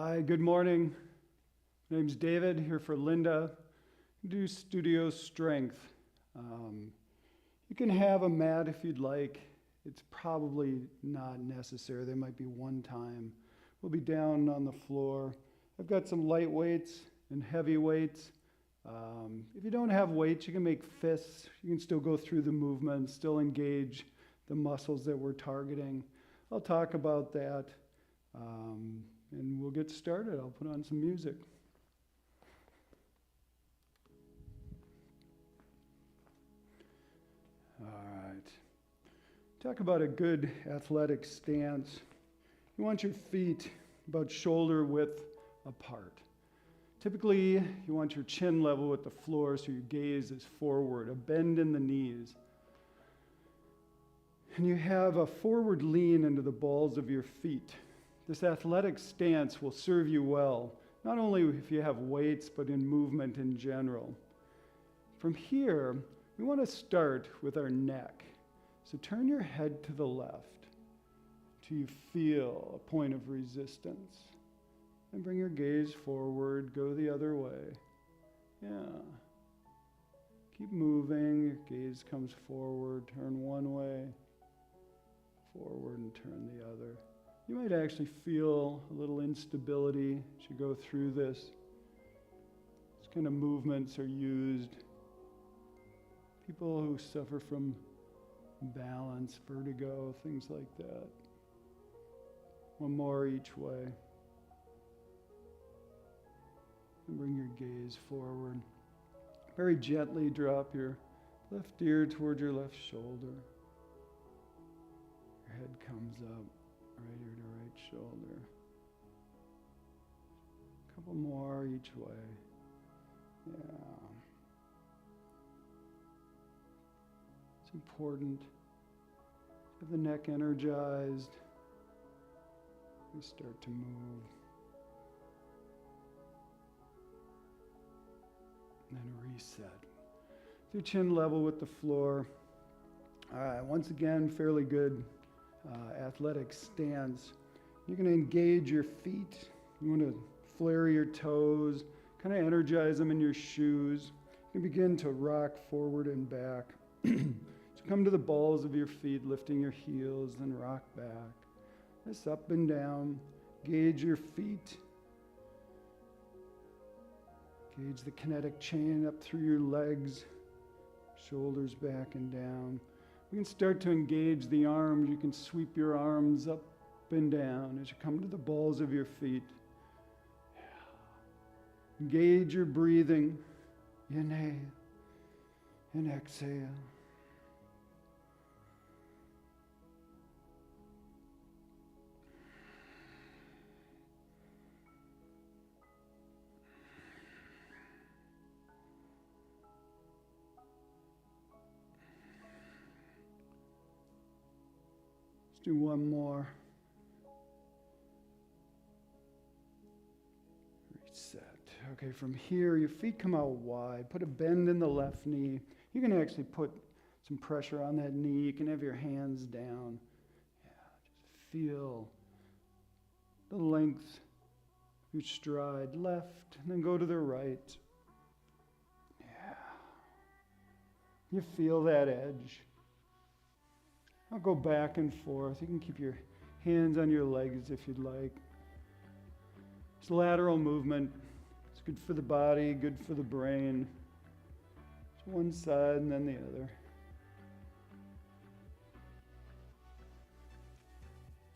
Hi, good morning. My name's David, here for Linda. Do studio strength. You can have a mat if you'd like. It's probably not necessary. There might be one time. We'll be down on the floor. I've got some light weights and heavy weights. If you don't have weights, you can make fists. You can still go through the movement, still engage the muscles that we're targeting. I'll talk about that. And we'll get started. I'll put on some music. All right. Talk about a good athletic stance. You want your feet about shoulder width apart. Typically, you want your chin level with the floor so your gaze is forward, a bend in the knees. And you have a forward lean into the balls of your feet. This athletic stance will serve you well, not only if you have weights, but in movement in general. From here, we want to start with our neck. So turn your head to the left till you feel a point of resistance. And bring your gaze forward, go the other way. Yeah. Keep moving, your gaze comes forward, turn one way, forward and turn the other. You might actually feel a little instability as you go through this. These kind of movements are used. People who suffer from balance, vertigo, things like that. One more each way. And bring your gaze forward. Very gently drop your left ear toward your left shoulder. Your head comes up. Right ear to right shoulder. A couple more each way. Yeah. It's important. Have the neck energized. We start to move. And then reset. Your chin level with the floor. All right, once again, fairly good athletic stance. You're going to engage your feet. You want to flare your toes, kind of energize them in your shoes. You can begin to rock forward and back. So come to the balls of your feet, lifting your heels, then rock back. This up and down. Gauge your feet. Gauge the kinetic chain up through your legs, shoulders back and down. We can start to engage the arms. You can sweep your arms up and down as you come to the balls of your feet. Engage your breathing. Inhale and exhale. Let's do one more. Reset. Okay, from here, your feet come out wide. Put a bend in the left knee. You can actually put some pressure on that knee. You can have your hands down. Yeah, just feel the length of your stride left, and then go to the right. Yeah. You feel that edge. I'll go back and forth. You can keep your hands on your legs if you'd like. It's lateral movement. It's good for the body, good for the brain. It's one side and then the other.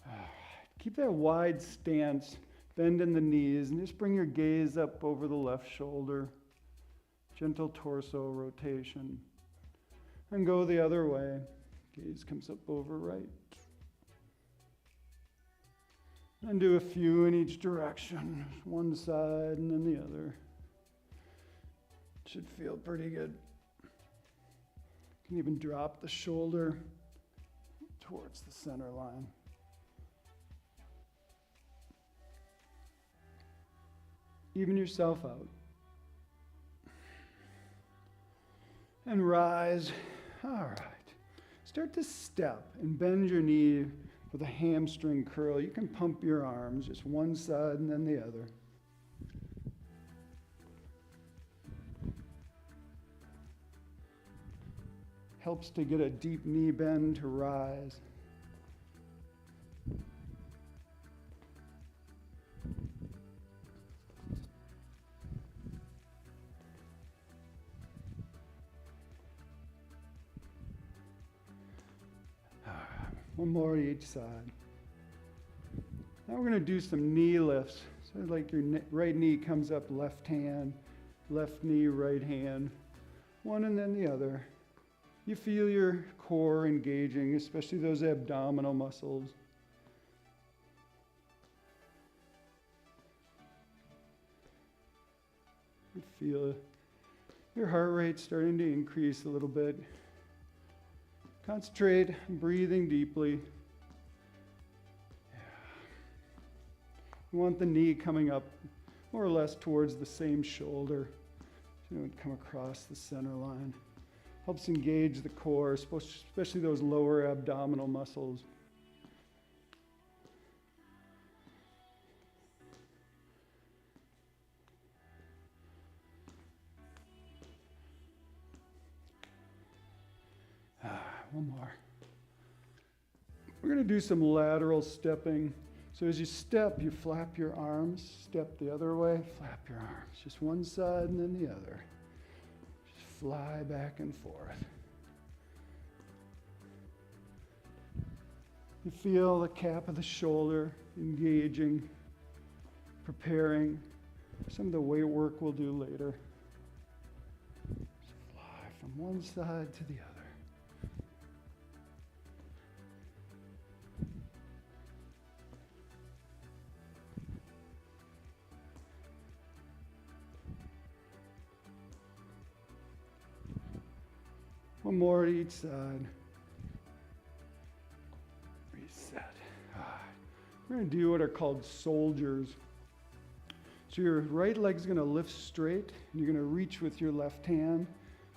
All right. Keep that wide stance. Bend in the knees and just bring your gaze up over the left shoulder. Gentle torso rotation. And go the other way. Gaze comes up over right. And do a few in each direction. One side and then the other. Should feel pretty good. You can even drop the shoulder towards the center line. Even yourself out. And rise. All right. Start to step and bend your knee. with a hamstring curl. You can pump your arms, just one side and then the other. Helps to get a deep knee bend to rise. One more to each side. Now we're going to do some knee lifts. So like your right knee comes up, left hand, left knee, right hand. One and then the other. You feel your core engaging, especially those abdominal muscles. You feel your heart rate starting to increase a little bit. Concentrate on breathing deeply. Yeah. You want the knee coming up more or less towards the same shoulder. So you don't come across the center line. Helps engage the core, especially those lower abdominal muscles. One more. We're going to do some lateral stepping. So as you step, you flap your arms. Step the other way, flap your arms. Just one side and then the other. Just fly back and forth. You feel the cap of the shoulder engaging, preparing for some of the weight work we'll do later. Just fly from one side to the other. One more to each side. Reset. We're going to do what are called soldiers. So your right leg's going to lift straight, and you're going to reach with your left hand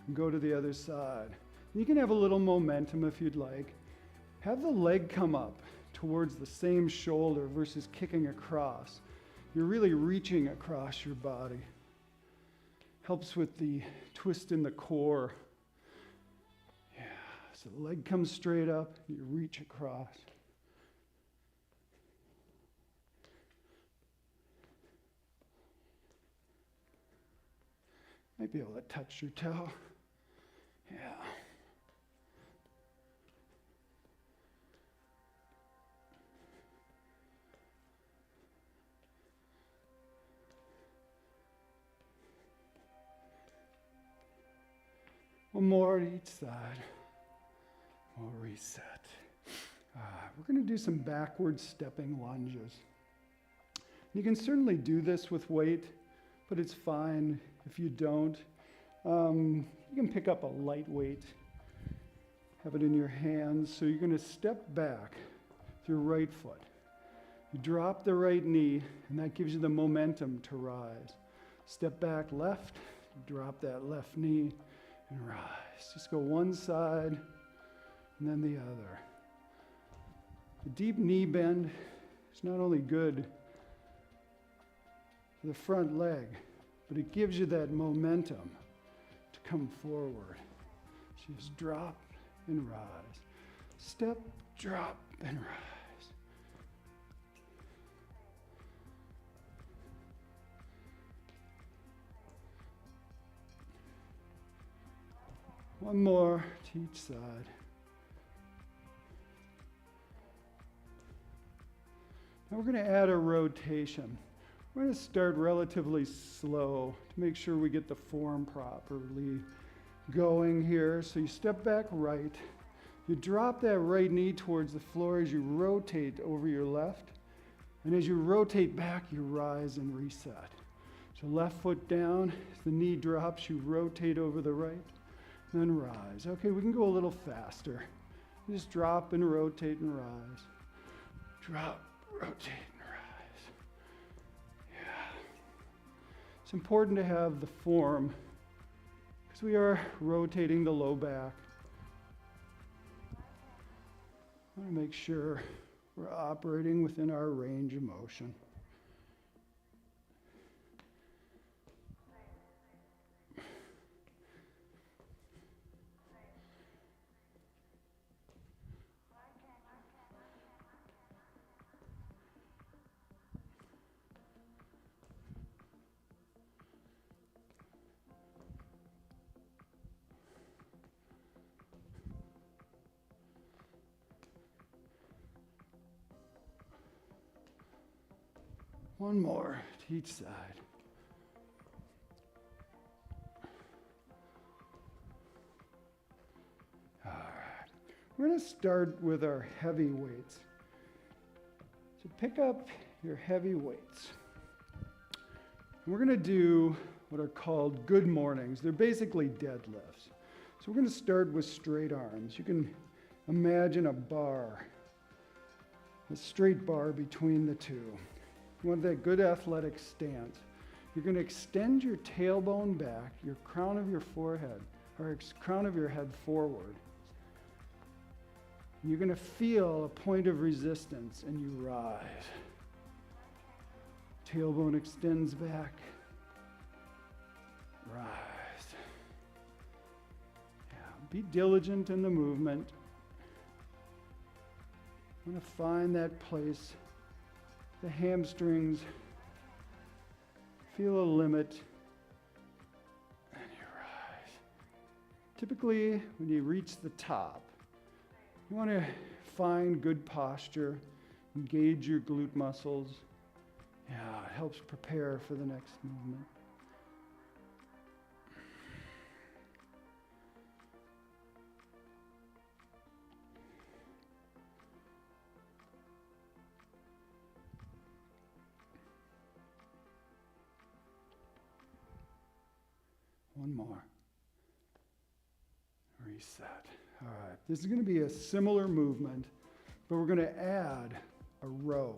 and go to the other side. And you can have a little momentum if you'd like. Have the leg come up towards the same shoulder versus kicking across. You're really reaching across your body. Helps with the twist in the core. So the leg comes straight up, you reach across. Might be able to touch your toe. Yeah. One more to each side. We'll reset. We're going to do some backward stepping lunges. You can certainly do this with weight, but it's fine if you don't. You can pick up a light weight, have it in your hands. So you're going to step back with your right foot. You drop the right knee, and that gives you the momentum to rise. Step back left, drop that left knee, and rise. Just go one side, and then the other. The deep knee bend is not only good for the front leg, but it gives you that momentum to come forward. Just drop and rise. Step, drop, and rise. One more to each side. Now we're going to add a rotation. We're going to start relatively slow to make sure we get the form properly going here. So you step back right. You drop that right knee towards the floor as you rotate over your left. And as you rotate back, you rise and reset. So left foot down, as the knee drops, you rotate over the right, then rise. Okay, we can go a little faster. Just drop and rotate and rise. Drop. Rotate and rise. Yeah. It's important to have the form because we are rotating the low back. I want to make sure We're operating within our range of motion. One more to each side. All right. We're going to start with our heavy weights. So pick up your heavy weights. We're going to do what are called good mornings. They're basically deadlifts. So we're going to start with straight arms. You can imagine a bar, a straight bar between the two. You want that good athletic stance. You're going to extend your tailbone back, your crown of your forehead, or crown of your head forward. You're going to feel a point of resistance and you rise. Tailbone extends back. Rise. Yeah, be diligent in the movement. You want to find that place. The hamstrings, feel a limit, and you rise. Typically, when you reach the top, you want to find good posture, engage your glute muscles. Yeah, it helps prepare for the next movement. One more. Reset. All right. This is going to be a similar movement, but we're going to add a row.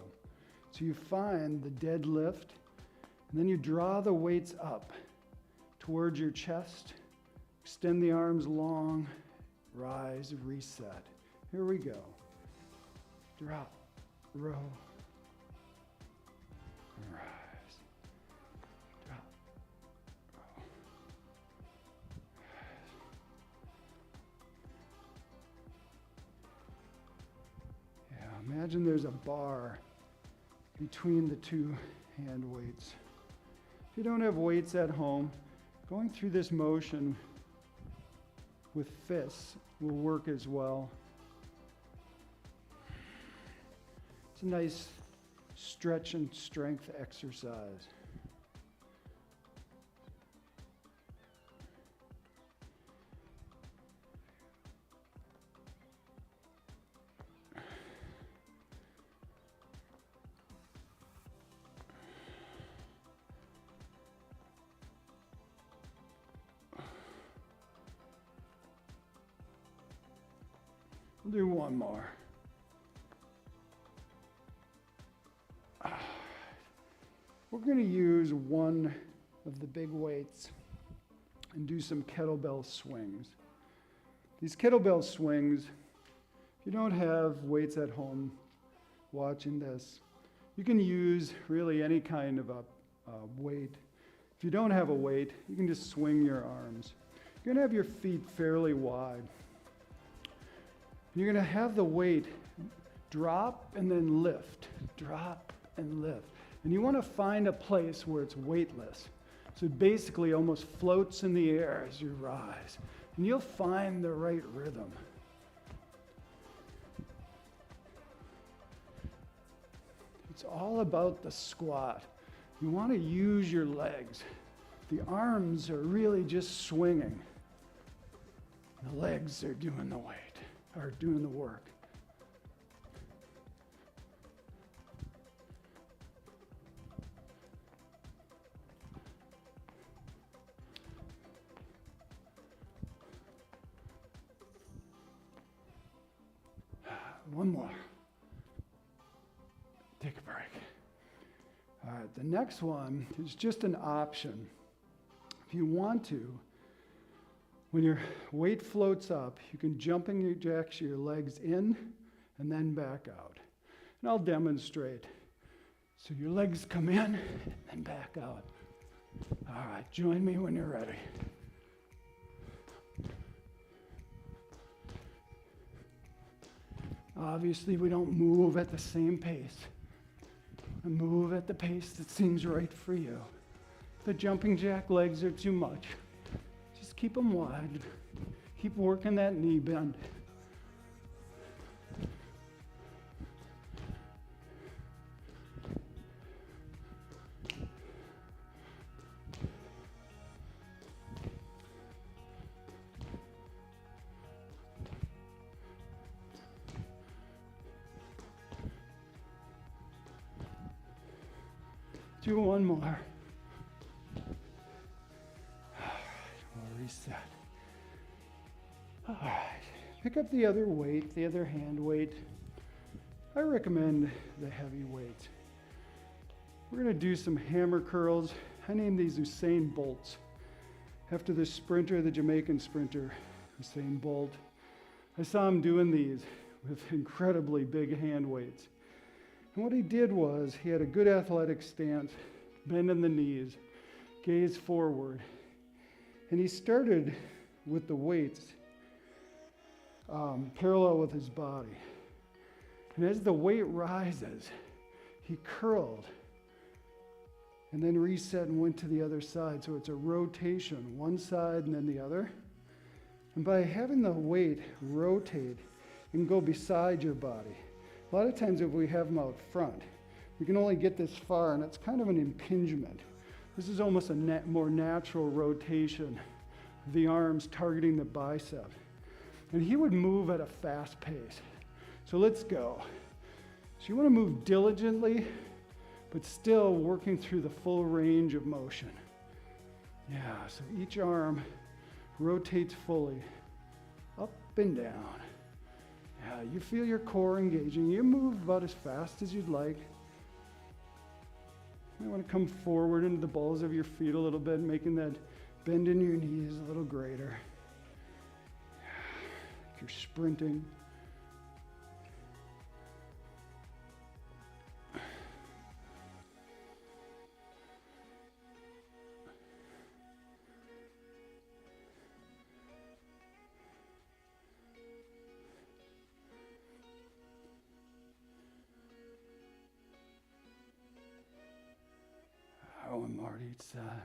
So you find the deadlift, and then you draw the weights up towards your chest. Extend the arms long. Rise, reset. Here we go. Drop, row, rise. Imagine there's a bar between the two hand weights. If you don't have weights at home, going through this motion with fists will work as well. It's a nice stretch and strength exercise. We'll do one more. We're going to use one of the big weights and do some kettlebell swings. These kettlebell swings, if you don't have weights at home watching this, you can use really any kind of a weight. If you don't have a weight, you can just swing your arms. You're going to have your feet fairly wide. You're going to have the weight drop and then lift, drop and lift. And you want to find a place where it's weightless. So it basically almost floats in the air as you rise. And you'll find the right rhythm. It's all about the squat. You want to use your legs. The arms are really just swinging. The legs are doing the weight. Are doing the work. One more. Take a break. All right, the next one is just an option. If you want to, when your weight floats up, you can jumping jacks your legs in and then back out. And I'll demonstrate. So your legs come in and then back out. All right, join me when you're ready. Obviously, we don't move at the same pace. We move at the pace that seems right for you. The jumping jack legs are too much. Just keep them wide. Keep working that knee bend. Do one more. We'll reset. All right. Pick up the other weight, the other hand weight. I recommend the heavy weight. We're going to do some hammer curls. I name these Usain Bolts after the sprinter, the Jamaican sprinter, Usain Bolt. I saw him doing these with incredibly big hand weights. And what he did was he had a good athletic stance, bend in the knees, gaze forward. And he started with the weights parallel with his body. And as the weight rises, he curled and then reset and went to the other side. So it's a rotation, one side and then the other. And by having the weight rotate and go beside your body, a lot of times if we have them out front, we can only get this far, and it's kind of an impingement. This is almost a more natural rotation of the arms targeting the bicep. And he would move at a fast pace. So let's go. So you want to move diligently, but still working through the full range of motion. Yeah, so each arm rotates fully, up and down. Yeah, you feel your core engaging. You move about as fast as you'd like. You want to come forward into the balls of your feet a little bit, making that bend in your knees a little greater. Like you're sprinting. One more to each side.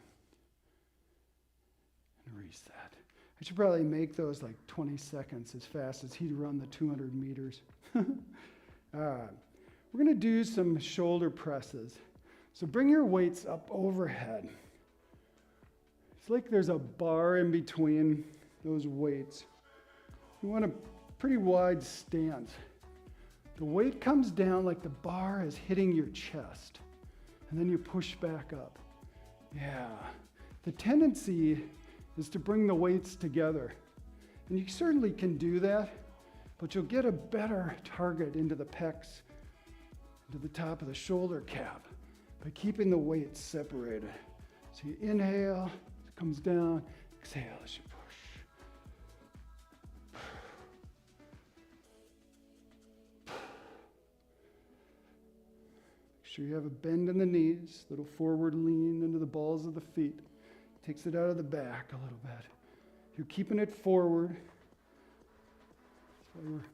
And reset. I should probably make those like 20 seconds as fast as he'd run the 200 meters. All right. We're going to do some shoulder presses. So bring your weights up overhead. It's like there's a bar in between those weights. You want a pretty wide stance. The weight comes down like the bar is hitting your chest. And then you push back up. Yeah. The tendency is to bring the weights together. And you certainly can do that, but you'll get a better target into the pecs, into the top of the shoulder cap by keeping the weights separated. So you inhale, it comes down, exhale as you push. Sure you have a bend in the knees, little forward lean into the balls of the feet. Takes it out of the back a little bit. You're keeping it forward. That's why we're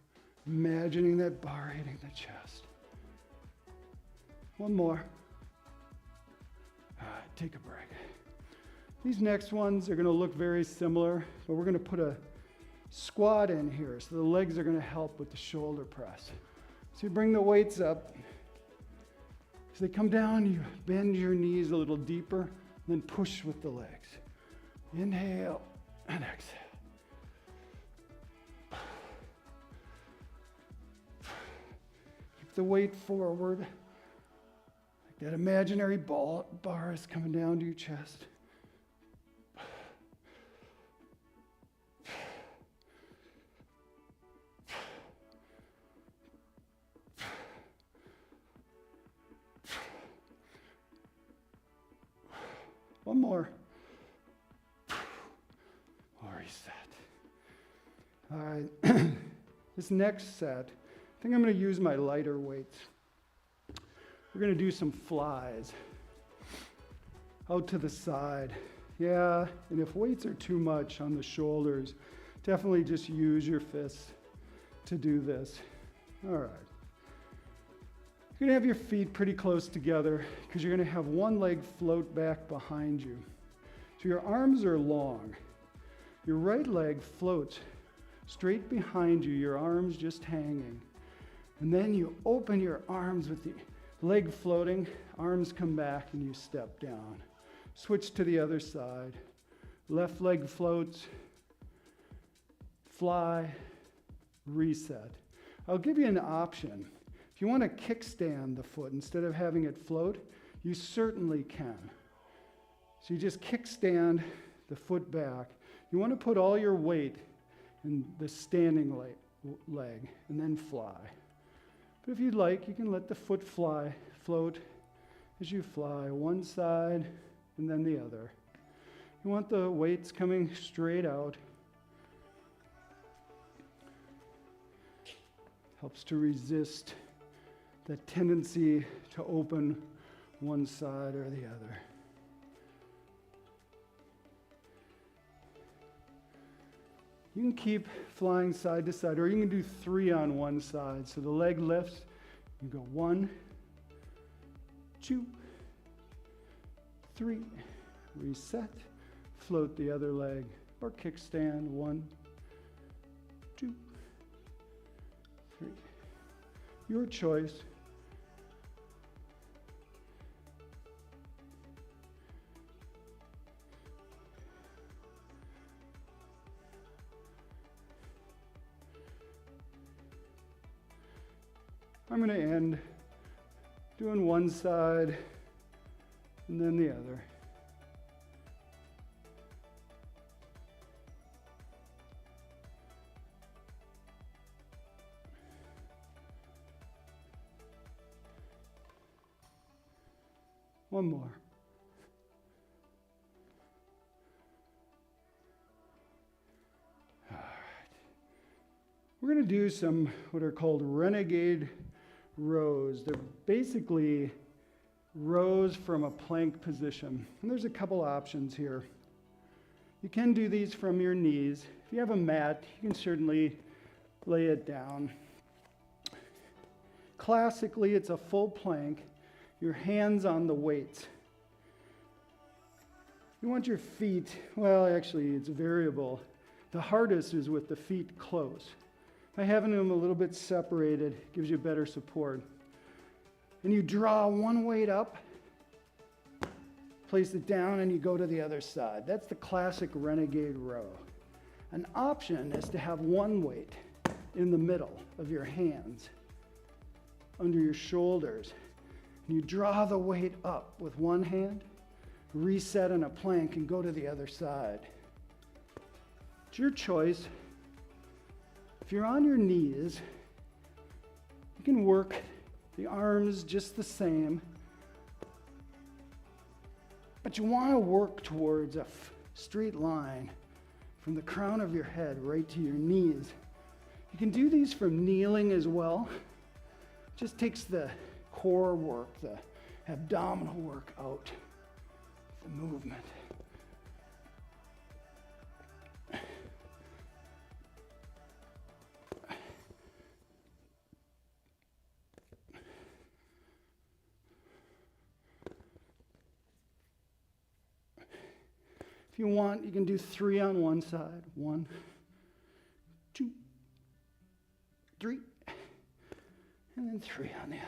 imagining that bar hitting the chest. One more. All right, take a break. These next ones are going to look very similar, but we're going to put a squat in here, so the legs are going to help with the shoulder press. So you bring the weights up. As they come down, you bend your knees a little deeper, then push with the legs. Inhale and exhale. Keep the weight forward. Like that imaginary bar is coming down to your chest. One more. We'll reset. All right. This next set, I think I'm going to use my lighter weights. We're going to do some flies. Out to the side. Yeah, and if weights are too much on the shoulders, definitely just use your fists to do this. All right. You're going to have your feet pretty close together because you're going to have one leg float back behind you. So your arms are long. Your right leg floats straight behind you, your arms just hanging. And then you open your arms with the leg floating, arms come back, and you step down. Switch to the other side. Left leg floats, fly, reset. I'll give you an option. If you want to kickstand the foot instead of having it float, you certainly can. So you just kickstand the foot back. You want to put all your weight in the standing leg and then fly. But if you'd like, you can let the foot float as you fly, one side and then the other. You want the weights coming straight out. Helps to resist that tendency to open one side or the other. You can keep flying side to side, or you can do 3 on one side. So the leg lifts, you go 1, 2, 3, reset, float the other leg, or kickstand, 1, 2, 3. Your choice. I'm going to end doing one side and then the other. One more. All right. We're going to do some what are called renegade rows. They're basically rows from a plank position. And there's a couple options here. You can do these from your knees. If you have a mat, you can certainly lay it down. Classically, it's a full plank. Your hands on the weights. You want your feet, well, actually, it's variable. The hardest is with the feet close. By having them a little bit separated, gives you better support. And you draw one weight up, place it down, and you go to the other side. That's the classic renegade row. An option is to have one weight in the middle of your hands, under your shoulders. And you draw the weight up with one hand, reset in a plank, and go to the other side. It's your choice. If you're on your knees, you can work the arms just the same, but you want to work towards a straight line from the crown of your head right to your knees. You can do these from kneeling as well. Just takes the core work, the abdominal work out, the movement. If you want, you can do 3 on one side. 1, 2, 3, and then 3 on the other.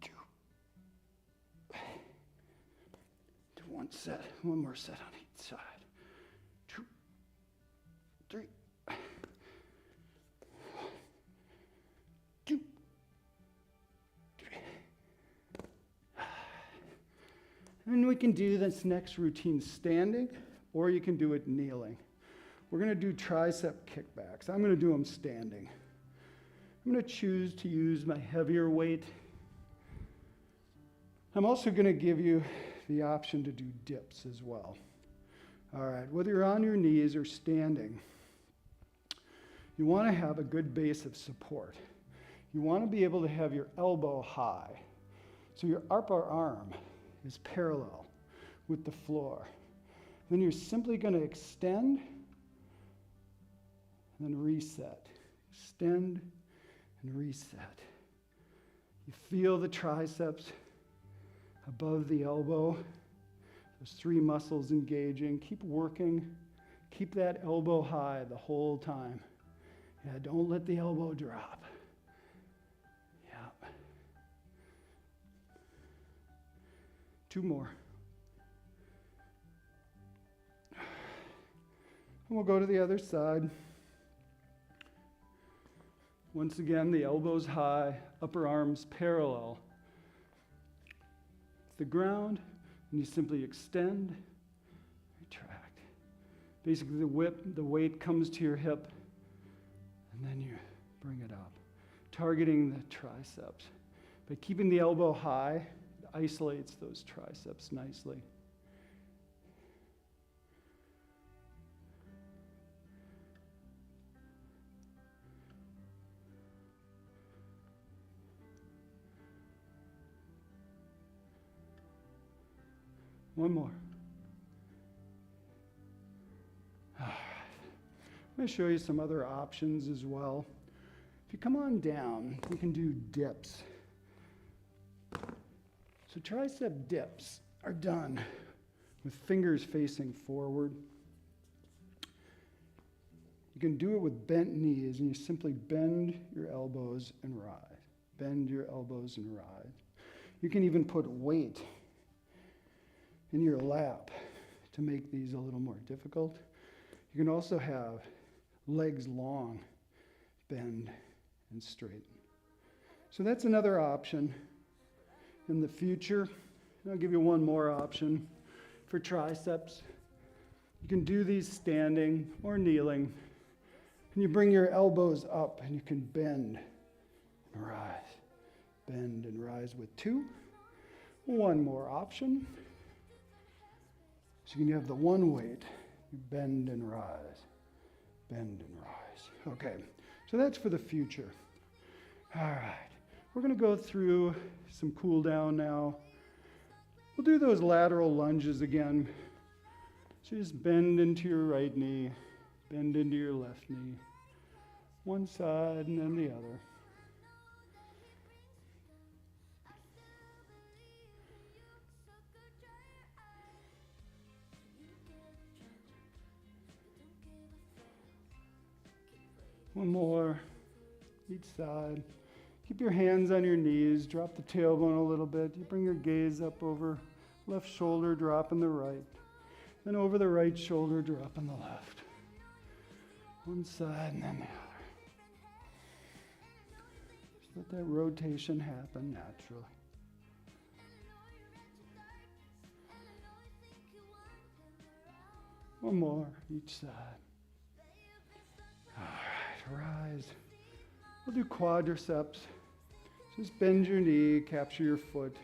2. Do one set, one more set on each side. 2, 3. 2, 3. And we can do this next routine standing, or you can do it kneeling. We're going to do tricep kickbacks. I'm going to do them standing. I'm going to choose to use my heavier weight. I'm also going to give you the option to do dips as well. All right, whether you're on your knees or standing, you want to have a good base of support. you want to be able to have your elbow high. So your upper arm is parallel with the floor. Then you're simply going to extend and then reset. Extend and reset. You feel the triceps above the elbow. Those three muscles engaging. Keep working. Keep that elbow high the whole time. Yeah, don't let the elbow drop. Yeah. 2 more. And we'll go to the other side. Once again, the elbows high, upper arms parallel. The ground, and you simply extend, retract. Basically, the weight comes to your hip, and then you bring it up, targeting the triceps. By keeping the elbow high, it isolates those triceps nicely. One more. All right. I'm going to show you some other options as well. If you come on down, you can do dips. So tricep dips are done with fingers facing forward. You can do it with bent knees, and you simply bend your elbows and rise. Bend your elbows and rise. You can even put weight in your lap to make these a little more difficult. You can also have legs long, bend and straighten. So that's another option in the future. And I'll give you one more option for triceps. You can do these standing or kneeling. And you bring your elbows up and you can bend and rise. Bend and rise with 2. One more option. So you can have the one weight, you bend and rise, bend and rise. Okay, so that's for the future. All right, we're going to go through some cool down now. We'll do those lateral lunges again. So just bend into your right knee, bend into your left knee, one side and then the other. One more, each side. Keep your hands on your knees, drop the tailbone a little bit. You bring your gaze up over left shoulder, drop in the right. Then over the right shoulder, drop in the left. One side and then the other. Just let that rotation happen naturally. One more, each side. All right, rise. We'll do quadriceps. Just bend your knee, capture your foot.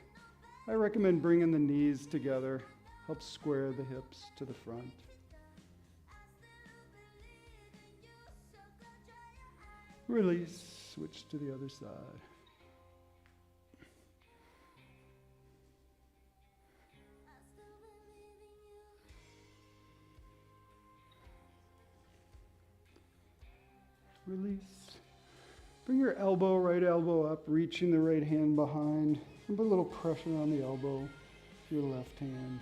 I recommend bringing the knees together. Helps square the hips to the front. Release, switch to the other side. Release. Bring your elbow, right elbow up, reaching the right hand behind. And put a little pressure on the elbow with your left hand.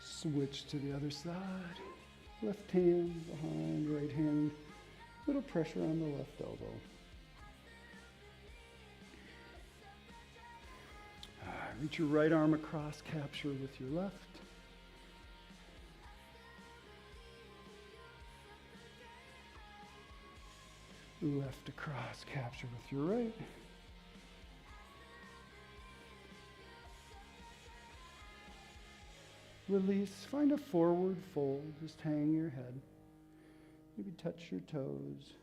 Switch to the other side. Left hand behind, right hand. Little pressure on the left elbow. Reach your right arm across, capture with your left. Left across, capture with your right. Release, find a forward fold, just hang your head. Maybe touch your toes.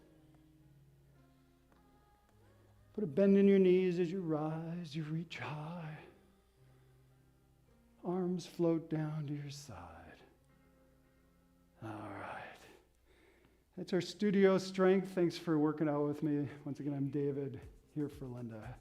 Put a bend in your knees as you rise, you reach high. Arms float down to your side. All right. That's our studio strength. Thanks for working out with me. Once again, I'm David, here for Linda.